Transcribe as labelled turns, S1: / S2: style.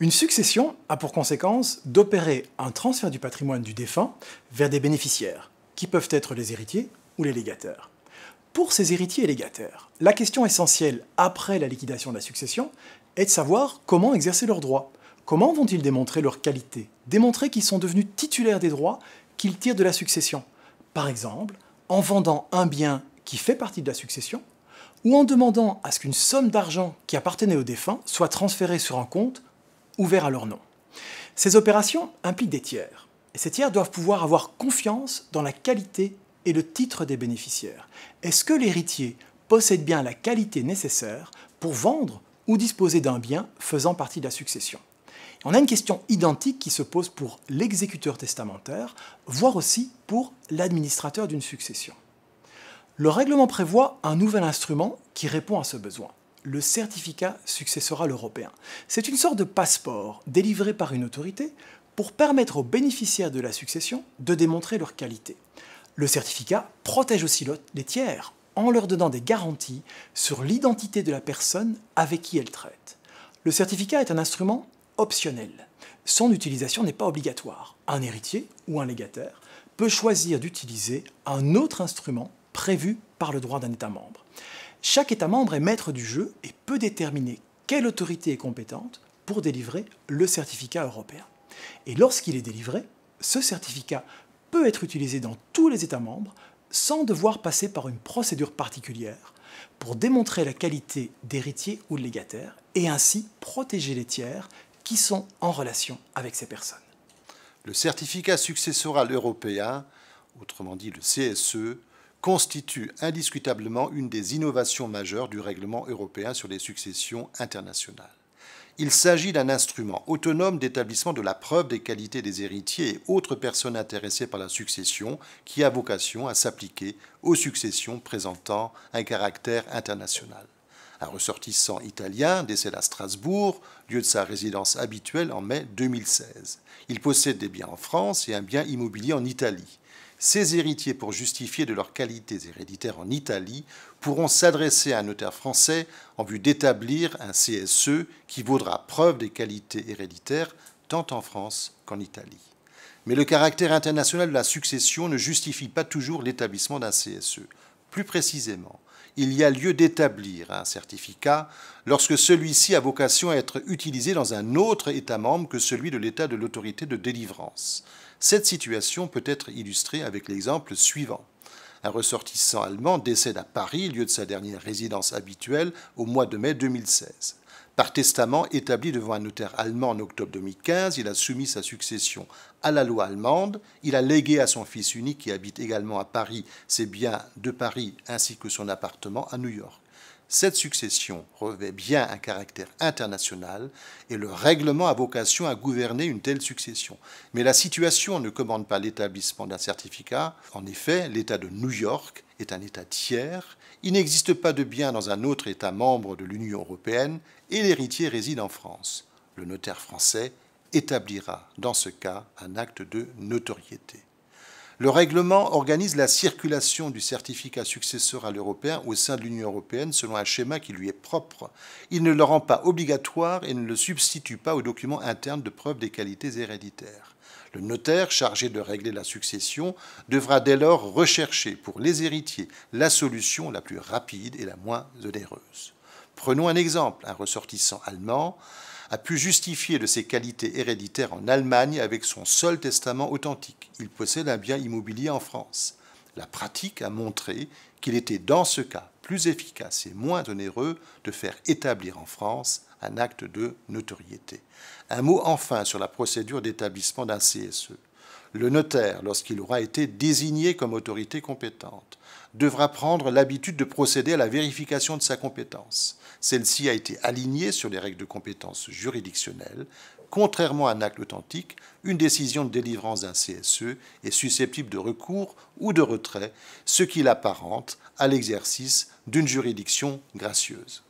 S1: Une succession a pour conséquence d'opérer un transfert du patrimoine du défunt vers des bénéficiaires, qui peuvent être les héritiers ou les légataires. Pour ces héritiers et légataires, la question essentielle après la liquidation de la succession est de savoir comment exercer leurs droits. Comment vont-ils démontrer leur qualité, démontrer qu'ils sont devenus titulaires des droits qu'ils tirent de la succession? Par exemple, en vendant un bien qui fait partie de la succession, ou en demandant à ce qu'une somme d'argent qui appartenait au défunt soit transférée sur un compte ouvert à leur nom. Ces opérations impliquent des tiers, et ces tiers doivent pouvoir avoir confiance dans la qualité et le titre des bénéficiaires. Est-ce que l'héritier possède bien la qualité nécessaire pour vendre ou disposer d'un bien faisant partie de la succession? On a une question identique qui se pose pour l'exécuteur testamentaire, voire aussi pour l'administrateur d'une succession. Le règlement prévoit un nouvel instrument qui répond à ce besoin, le certificat successoral européen. C'est une sorte de passeport délivré par une autorité pour permettre aux bénéficiaires de la succession de démontrer leur qualité. Le certificat protège aussi les tiers en leur donnant des garanties sur l'identité de la personne avec qui elle traite. Le certificat est un instrument optionnel. Son utilisation n'est pas obligatoire. Un héritier ou un légataire peut choisir d'utiliser un autre instrument prévu par le droit d'un État membre. Chaque État membre est maître du jeu et peut déterminer quelle autorité est compétente pour délivrer le certificat européen. Et lorsqu'il est délivré, ce certificat peut être utilisé dans tous les États membres sans devoir passer par une procédure particulière pour démontrer la qualité d'héritier ou de légataire et ainsi protéger les tiers qui sont en relation avec ces personnes.
S2: Le certificat successoral européen, autrement dit le CSE, constitue indiscutablement une des innovations majeures du règlement européen sur les successions internationales. Il s'agit d'un instrument autonome d'établissement de la preuve des qualités des héritiers et autres personnes intéressées par la succession qui a vocation à s'appliquer aux successions présentant un caractère international. Un ressortissant italien décède à Strasbourg, lieu de sa résidence habituelle, en mai 2016. Il possède des biens en France et un bien immobilier en Italie. Ces héritiers, pour justifier de leurs qualités héréditaires en Italie, pourront s'adresser à un notaire français en vue d'établir un CSE qui vaudra preuve des qualités héréditaires tant en France qu'en Italie. Mais le caractère international de la succession ne justifie pas toujours l'établissement d'un CSE. Plus précisément, il y a lieu d'établir un certificat lorsque celui-ci a vocation à être utilisé dans un autre État membre que celui de l'État de l'autorité de délivrance. Cette situation peut être illustrée avec l'exemple suivant. Un ressortissant allemand décède à Paris, lieu de sa dernière résidence habituelle, au mois de mai 2016. Par testament établi devant un notaire allemand en octobre 2015, il a soumis sa succession à la loi allemande. Il a légué à son fils unique, qui habite également à Paris, ses biens de Paris ainsi que son appartement à New York. Cette succession revêt bien un caractère international et le règlement a vocation à gouverner une telle succession. Mais la situation ne commande pas l'établissement d'un certificat. En effet, l'État de New York est un État tiers. Il n'existe pas de bien dans un autre État membre de l'Union européenne et l'héritier réside en France. Le notaire français établira dans ce cas un acte de notoriété. Le règlement organise la circulation du certificat successoral européen au sein de l'Union européenne selon un schéma qui lui est propre. Il ne le rend pas obligatoire et ne le substitue pas aux documents internes de preuve des qualités héréditaires. Le notaire chargé de régler la succession devra dès lors rechercher pour les héritiers la solution la plus rapide et la moins onéreuse. Prenons un exemple. Un ressortissant allemand a pu justifier de ses qualités héréditaires en Allemagne avec son seul testament authentique. Il possède un bien immobilier en France. La pratique a montré qu'il était dans ce cas plus efficace et moins onéreux de faire établir en France un acte de notoriété. Un mot enfin sur la procédure d'établissement d'un CSE. Le notaire, lorsqu'il aura été désigné comme autorité compétente, devra prendre l'habitude de procéder à la vérification de sa compétence. Celle-ci a été alignée sur les règles de compétence juridictionnelle. Contrairement à un acte authentique, une décision de délivrance d'un CSE est susceptible de recours ou de retrait, ce qui l'apparente à l'exercice d'une juridiction gracieuse.